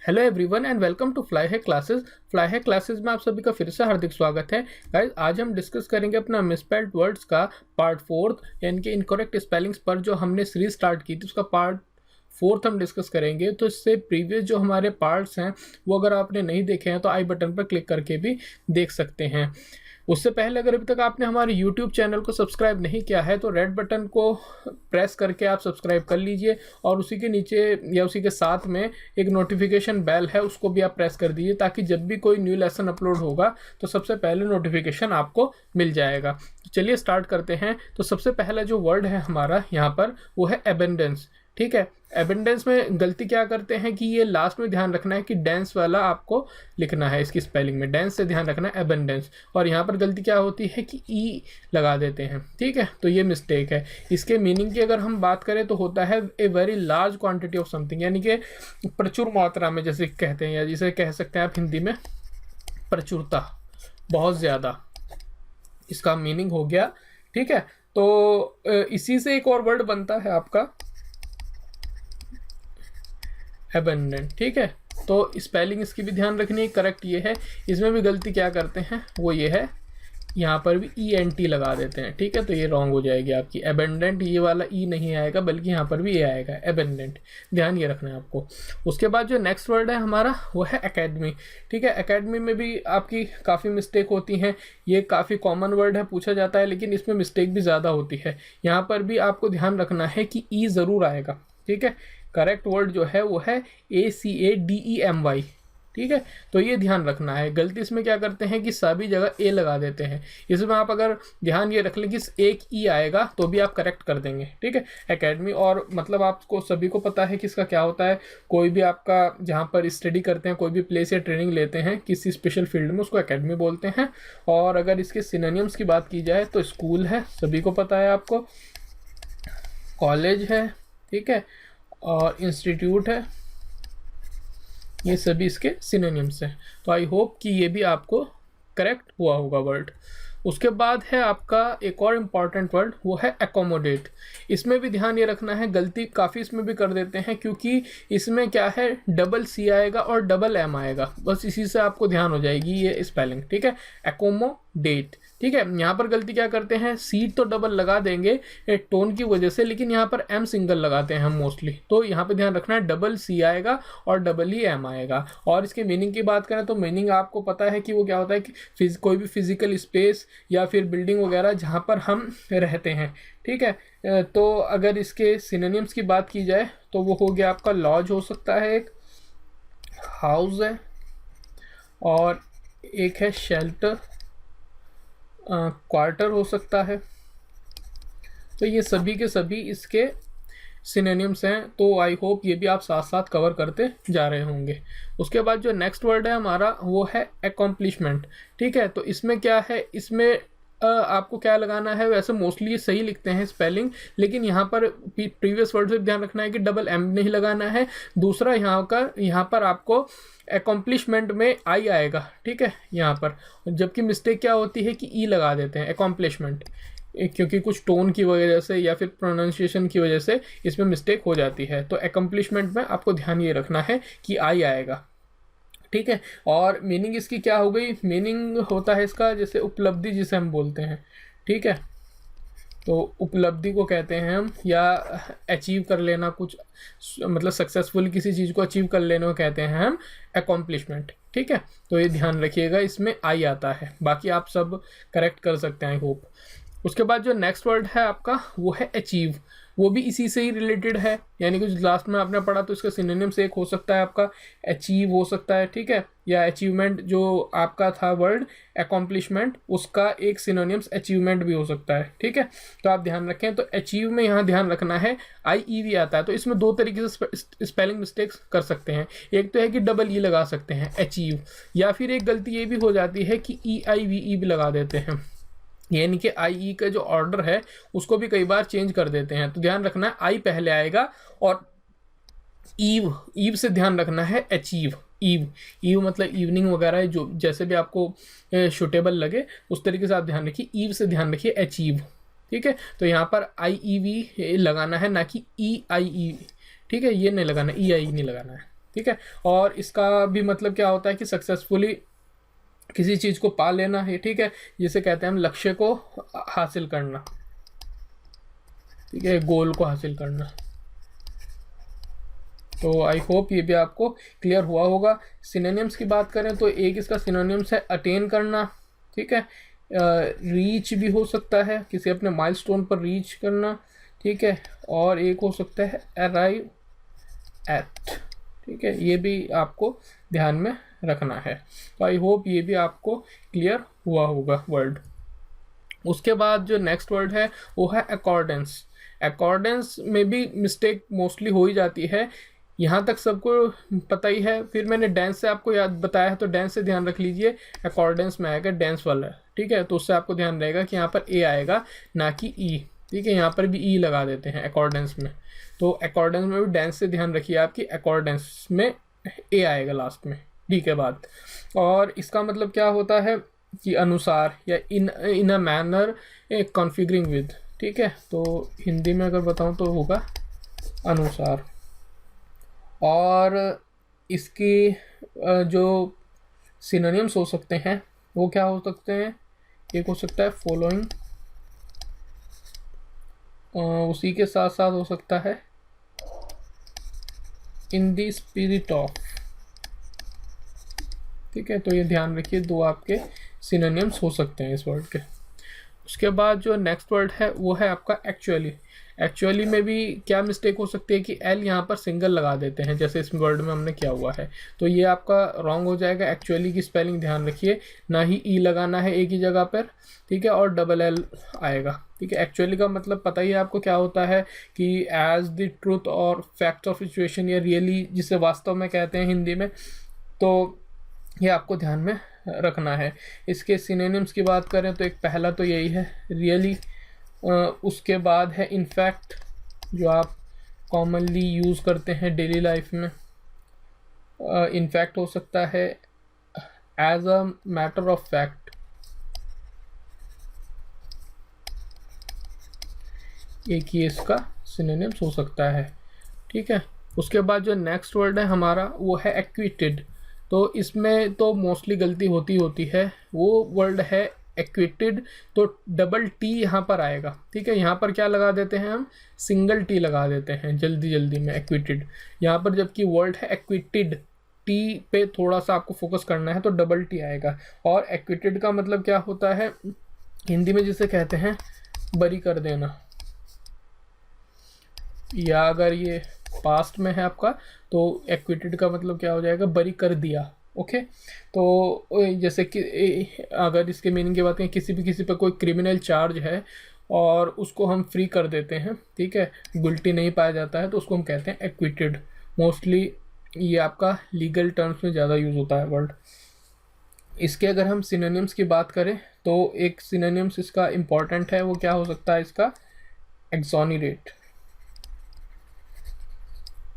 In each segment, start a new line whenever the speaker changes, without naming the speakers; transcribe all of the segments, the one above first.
Hello everyone and welcome to Fly Hack classes. Fly Hack classes में आप सभी का फिर से हार्दिक स्वागत है। गाइस, आज हम डिस्कस करेंगे अपना मिसस्पेल्ड वर्ड्स का पार्ट 4 यानी कि इनकरेक्ट स्पेलिंग्स पर जो हमने सीरीज स्टार्ट की थी उसका पार्ट 4 हम डिस्कस करेंगे। तो इससे प्रीवियस जो हमारे पार्ट्स हैं वो अगर आपने नहीं देखे हैं तो आई बटन पर क्लिक करके भी देख सकते हैं। उससे पहले अगर अभी तक आपने हमारे YouTube चैनल को सब्सक्राइब नहीं किया है तो रेड बटन को प्रेस करके आप सब्सक्राइब कर लीजिए और उसी के नीचे या उसी के साथ में एक नोटिफिकेशन बेल है उसको भी आप प्रेस कर दीजिए ताकि जब भी कोई न्यू लेसन अपलोड होगा तो सबसे पहले नोटिफिकेशन आपको मिल जाएगा। तो चलिए स्टार्ट करते हैं। तो सबसे पहला जो वर्ड है हमारा यहाँ पर वो है एबेंडेंस। ठीक है, एबेंडेंस में गलती क्या करते हैं कि ये लास्ट में ध्यान रखना है कि डेंस वाला आपको लिखना है, इसकी स्पेलिंग में डेंस से ध्यान रखना है एबेंडेंस, और यहाँ पर गलती क्या होती है कि ई लगा देते हैं। ठीक है, तो ये मिस्टेक है। इसके मीनिंग की अगर हम बात करें तो होता है a very large quantity of something, यानी कि प्रचुर मात्रा में, जैसे कहते हैं या जिसे कह सकते हैं आप हिंदी में प्रचुरता, बहुत ज़्यादा, इसका मीनिंग हो गया। ठीक है, तो इसी से एक और वर्ड बनता है आपका एबेंडेंट। ठीक है, तो स्पेलिंग इसकी भी ध्यान रखनी है, करेक्ट ये है। इसमें भी गलती क्या करते हैं वो ये है, यहाँ पर भी ENT लगा देते हैं। ठीक है, तो ये रॉन्ग हो जाएगी आपकी। एबेंडेंट ये वाला ई नहीं आएगा बल्कि यहाँ पर भी ये आएगा एबेंडेंट, ध्यान ये रखना है आपको। उसके बाद जो नेक्स्ट वर्ड है हमारा वो है एकेडमी। ठीक है, एकेडमी में भी आपकी काफ़ी मिस्टेक होती हैं। ये काफ़ी कॉमन वर्ड है, पूछा जाता है, लेकिन इसमें मिस्टेक भी ज़्यादा होती है। यहाँ पर भी आपको ध्यान रखना है कि ई ज़रूर आएगा। ठीक है, करेक्ट वर्ड जो है वो है ACADEMY। ठीक है, तो ये ध्यान रखना है। गलती इसमें क्या करते हैं कि सभी जगह ए लगा देते हैं। इसमें आप अगर ध्यान ये रख लें कि एक ई आएगा तो भी आप करेक्ट कर देंगे। ठीक है, एकेडमी, और मतलब आपको सभी को पता है कि इसका क्या होता है। कोई भी आपका जहाँ पर स्टडी करते हैं, कोई भी प्लेस या ट्रेनिंग लेते हैं किसी स्पेशल फील्ड में, उसको एकेडमी बोलते हैं। और अगर इसके सिनोनिम्स की बात की जाए तो स्कूल है, सभी को पता है आपको, कॉलेज है, ठीक है, और इंस्टीट्यूट है, ये सभी इसके सिनोनिम्स हैं। तो आई होप कि ये भी आपको करेक्ट हुआ होगा वर्ड। उसके बाद है आपका एक और इम्पॉर्टेंट वर्ड, वो है एकोमोडेट। इसमें भी ध्यान ये रखना है, गलती काफ़ी इसमें भी कर देते हैं क्योंकि इसमें क्या है डबल C आएगा और डबल M आएगा, बस इसी से आपको ध्यान हो जाएगी ये स्पेलिंग। ठीक है, एकोमोडेट। ठीक है, यहाँ पर गलती क्या करते हैं, सी तो डबल लगा देंगे टोन की वजह से, लेकिन यहाँ पर M सिंगल लगाते हैं हम मोस्टली। तो यहाँ पे ध्यान रखना है डबल C आएगा और डबल ही M आएगा। और इसके मीनिंग की बात करें तो मीनिंग आपको पता है कि वो क्या होता है कि कोई भी फिजिकल स्पेस या फिर बिल्डिंग वगैरह जहाँ पर हम रहते हैं। ठीक है, तो अगर इसके सिनोनिम्स की बात की जाए तो वो हो गया आपका लॉज हो सकता है, एक हाउस है, और एक है शेल्टर, क्वार्टर हो सकता है। तो ये सभी के सभी इसके सिनोनिम्स हैं। तो आई होप ये भी आप साथ साथ कवर करते जा रहे होंगे। उसके बाद जो नेक्स्ट वर्ड है हमारा वो है अकॉम्प्लिशमेंट। ठीक है, तो इसमें क्या है, इसमें आपको क्या लगाना है, वैसे मोस्टली सही लिखते हैं स्पेलिंग, लेकिन यहाँ पर प्रीवियस वर्ड से ध्यान रखना है कि डबल M नहीं लगाना है। दूसरा यहाँ पर आपको अकॉम्प्लिशमेंट में आई आएगा। ठीक है, यहाँ पर, जबकि मिस्टेक क्या होती है कि ई लगा देते हैं अकॉम्प्लिशमेंट, क्योंकि कुछ टोन की वजह से या फिर प्रोनाउंसिएशन की वजह से इसमें मिस्टेक हो जाती है। तो अकम्प्लिशमेंट में आपको ध्यान ये रखना है कि आई आएगा। ठीक है, और मीनिंग इसकी क्या हो गई, मीनिंग होता है इसका जैसे उपलब्धि जिसे हम बोलते हैं। ठीक है, तो उपलब्धि को कहते हैं हम, या अचीव कर लेना कुछ, मतलब सक्सेसफुल किसी चीज़ को अचीव कर लेने को कहते हैं हम अकॉम्प्लिशमेंट। ठीक है, तो ये ध्यान रखिएगा, इसमें आई आता है, बाकी आप सब करेक्ट कर सकते हैं आई होप। उसके बाद जो नेक्स्ट वर्ड है आपका वो है अचीव। वो भी इसी से ही रिलेटेड है, यानी कि लास्ट में आपने पढ़ा तो इसका सिनोनिम से एक हो सकता है आपका अचीव हो सकता है। ठीक है, या अचीवमेंट जो आपका था वर्ड अकॉम्प्लिशमेंट, उसका एक सिनोनिम्स अचीवमेंट भी हो सकता है। ठीक है, तो आप ध्यान रखें। तो अचीव में यहाँ ध्यान रखना है IE आता है, तो इसमें दो तरीके से स्पेलिंग मिस्टेक्स कर सकते हैं। एक तो है कि डबल ई लगा सकते हैं अचीव, या फिर एक गलती ये भी हो जाती है कि EIVE भी लगा देते हैं, यानी कि IE का जो ऑर्डर है उसको भी कई बार चेंज कर देते हैं। तो ध्यान रखना है आई पहले आएगा, और ईव से ध्यान रखना है अचीव। ईव मतलब इवनिंग वगैरह है, जो जैसे भी आपको सूटेबल लगे उस तरीके से आप ध्यान रखिए। ईव से ध्यान रखिए अचीव। ठीक है, तो यहाँ पर IEV लगाना है, ना कि EIE। ठीक है, ये नहीं लगाना, EI नहीं लगाना है। ठीक है। और इसका भी मतलब क्या होता है कि सक्सेसफुली किसी चीज़ को पा लेना है, ठीक है, जिसे कहते हैं हम लक्ष्य को हासिल करना, ठीक है, गोल को हासिल करना। तो आई होप ये भी आपको क्लियर हुआ होगा। सिनोनिम्स की बात करें तो एक इसका सिनोनिम्स है अटेन करना, ठीक है, रीच भी हो सकता है, किसी अपने माइलस्टोन पर रीच करना, ठीक है, और एक हो सकता है अराइव एट, ठीक है, ये भी आपको ध्यान में रखना है। तो आई होप ये भी आपको क्लियर हुआ होगा वर्ड। उसके बाद जो नेक्स्ट वर्ड है वो है अकॉर्डेंस। अकॉर्डेंस में भी मिस्टेक मोस्टली हो ही जाती है, यहाँ तक सबको पता ही है। फिर मैंने डांस से आपको याद बताया है, तो डांस से ध्यान रख लीजिए, अकॉर्डेंस में आएगा डांस वाला, ठीक है, तो उससे आपको ध्यान रहेगा कि यहाँ पर ए आएगा ना कि ई, ठीक है, यहाँ पर भी ई लगा देते हैं अकॉर्डेंस में। तो अकॉर्डेंस में भी डांस से ध्यान रखिए आपकी अकॉर्डेंस में ए आएगा लास्ट में डी के बाद। और इसका मतलब क्या होता है कि अनुसार या इन अ मैनर कॉन्फ़िगरिंग विद, ठीक है, तो हिंदी में अगर बताऊं तो होगा अनुसार। और इसकी जो सिनोनिम्स हो सकते हैं वो क्या हो सकते हैं, एक हो सकता है फॉलोइंग, उसी के साथ साथ हो सकता है इन द स्पिरिट ऑफ, ठीक है, तो ये ध्यान रखिए, दो आपके सिनोनिम्स हो सकते हैं इस वर्ड के। उसके बाद जो नेक्स्ट वर्ड है वो है आपका एक्चुअली। एक्चुअली में भी क्या मिस्टेक हो सकती है कि एल यहाँ पर सिंगल लगा देते हैं, जैसे इस वर्ड में हमने किया हुआ है, तो ये आपका रॉन्ग हो जाएगा। एक्चुअली की स्पेलिंग ध्यान रखिए, ना ही ई लगाना है एक ही जगह पर, ठीक है, और डबल एल आएगा, ठीक है। एक्चुअली का मतलब पता ही है आपको क्या होता है कि एज द ट्रूथ और फैक्ट ऑफ सिचुएशन, या रियली जिसे वास्तव में कहते हैं हिंदी में, तो ये आपको ध्यान में रखना है। इसके सिनोनिम्स की बात करें तो एक पहला तो यही है रियली, उसके बाद है इनफैक्ट, जो आप कॉमनली यूज़ करते हैं डेली लाइफ में। इनफैक्ट हो सकता है as a matter of fact, एक ही इसका सिनोनिम्स हो सकता है, ठीक है। उसके बाद जो नेक्स्ट वर्ड है हमारा वो है एक्विटेड। तो इसमें तो मोस्टली गलती होती है, वो वर्ड है एक्विटेड, तो डबल टी यहाँ पर आएगा, ठीक है। यहाँ पर क्या लगा देते हैं हम, सिंगल टी लगा देते हैं जल्दी में एक्विटेड यहाँ पर, जबकि वर्ड है एक्विटेड, टी पे थोड़ा सा आपको फोकस करना है, तो डबल टी आएगा। और एक्विटेड का मतलब क्या होता है हिंदी में, जिसे कहते हैं बरी कर देना, या अगर ये पास्ट में है आपका तो एक्विटेड का मतलब क्या हो जाएगा, बरी कर दिया, ओके। तो जैसे कि अगर इसके मीनिंग की बात करें, किसी पे कोई क्रिमिनल चार्ज है और उसको हम फ्री कर देते हैं, ठीक है, गुल्टी नहीं पाया जाता है, तो उसको हम कहते हैं एक्विटेड। मोस्टली ये आपका लीगल टर्म्स में ज़्यादा यूज़ होता है वर्ड। इसके अगर हम सिनोनिम्स की बात करें तो एक सिनोनिम्स इसका इम्पॉर्टेंट है, वो क्या हो सकता है इसका, एक्सोनरेट,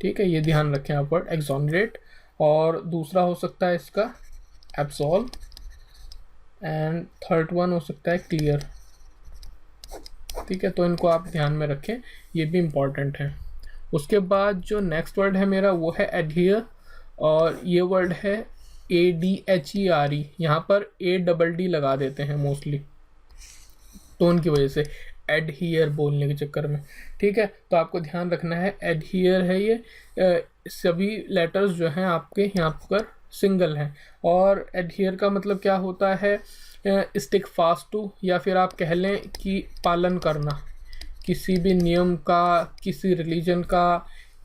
ठीक है, ये ध्यान रखें आप वर्ड एक्सोनरेट। और दूसरा हो सकता है इसका एब्सॉल्व, एंड थर्ड वन हो सकता है क्लियर, ठीक है, तो इनको आप ध्यान में रखें, ये भी इम्पॉर्टेंट है। उसके बाद जो नेक्स्ट वर्ड है मेरा वो है एडहियर, और ये वर्ड है ADHERE, यहाँ पर ADD लगा देते हैं मोस्टली टोन की वजह से, एडहियर बोलने के चक्कर में, ठीक है, तो आपको ध्यान रखना है एडहियर है ये, सभी लेटर्स जो हैं आपके यहाँ पर सिंगल हैं। और एडहियर का मतलब क्या होता है, स्टिक फास्ट टू, या फिर आप कह लें कि पालन करना, किसी भी नियम का, किसी रिलीजन का,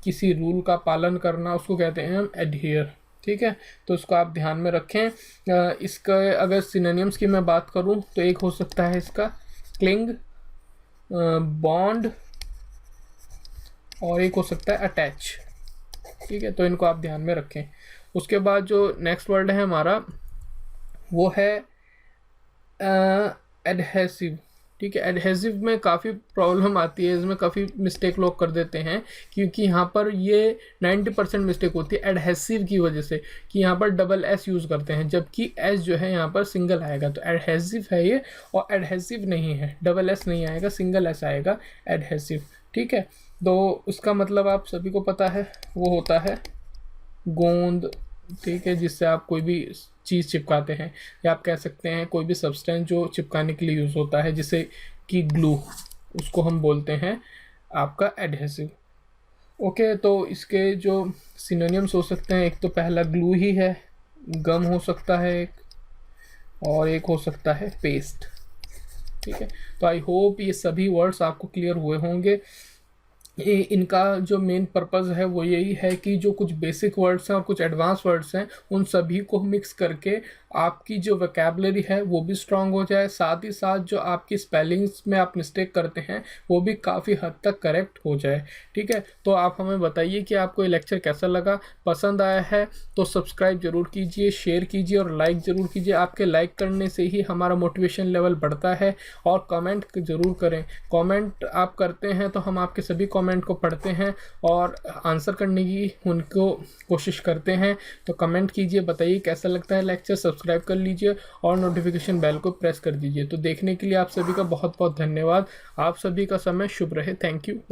किसी रूल का पालन करना, उसको कहते हैं हम एडहियर, ठीक है, तो उसको आप ध्यान में रखें। इसका अगर सिनोनिम्स की मैं बात करूं तो एक हो सकता है इसका क्लिंग, बॉन्ड, और एक हो सकता है अटैच, ठीक है, तो इनको आप ध्यान में रखें। उसके बाद जो नेक्स्ट वर्ड है हमारा वो है एडहेसिव, ठीक है। एडहेसिव में काफ़ी प्रॉब्लम आती है, इसमें काफ़ी मिस्टेक लोग कर देते हैं, क्योंकि यहाँ पर ये 90% मिस्टेक होती है एडहेसिव की वजह से, कि यहाँ पर डबल एस यूज़ करते हैं, जबकि एस जो है यहाँ पर सिंगल आएगा, तो एडहेसिव है ये, और एडहेसिव नहीं है, डबल एस नहीं आएगा, सिंगल एस आएगा एडहेसिव, ठीक है। तो उसका मतलब आप सभी को पता है, वो होता है गोंद, ठीक है, जिससे आप कोई भी चीज़ चिपकाते हैं, या आप कह सकते हैं कोई भी सब्सटेंस जो चिपकाने के लिए यूज़ होता है, जिसे कि ग्लू, उसको हम बोलते हैं आपका एडहेसिव। ओके, तो इसके जो सिनोनिम्स हो सकते हैं, एक तो पहला ग्लू ही है, गम हो सकता है एक, और एक हो सकता है पेस्ट। ठीक है, तो आई होप ये सभी वर्ड्स आपको क्लियर हुए होंगे। इनका जो मेन पर्पज़ है वो यही है कि जो कुछ बेसिक वर्ड्स हैं और कुछ एडवांस वर्ड्स हैं, उन सभी को मिक्स करके आपकी जो वोकैबुलरी है वो भी स्ट्रांग हो जाए, साथ ही साथ जो आपकी स्पेलिंग्स में आप मिस्टेक करते हैं वो भी काफ़ी हद तक करेक्ट हो जाए। ठीक है, तो आप हमें बताइए कि आपको ये लेक्चर कैसा लगा। पसंद आया है तो सब्सक्राइब ज़रूर कीजिए, शेयर कीजिए और लाइक ज़रूर कीजिए। आपके लाइक करने से ही हमारा मोटिवेशन लेवल बढ़ता है। और कमेंट ज़रूर करें, कमेंट आप करते हैं तो हम आपके सभी कमेंट को पढ़ते हैं और आंसर करने की उनको कोशिश करते हैं। तो कमेंट कीजिए, बताइए कैसा लगता है लेक्चर, सब्सक्राइब कर लीजिए और नोटिफिकेशन बेल को प्रेस कर दीजिए। तो देखने के लिए आप सभी का बहुत बहुत धन्यवाद। आप सभी का समय शुभ रहे। Thank you.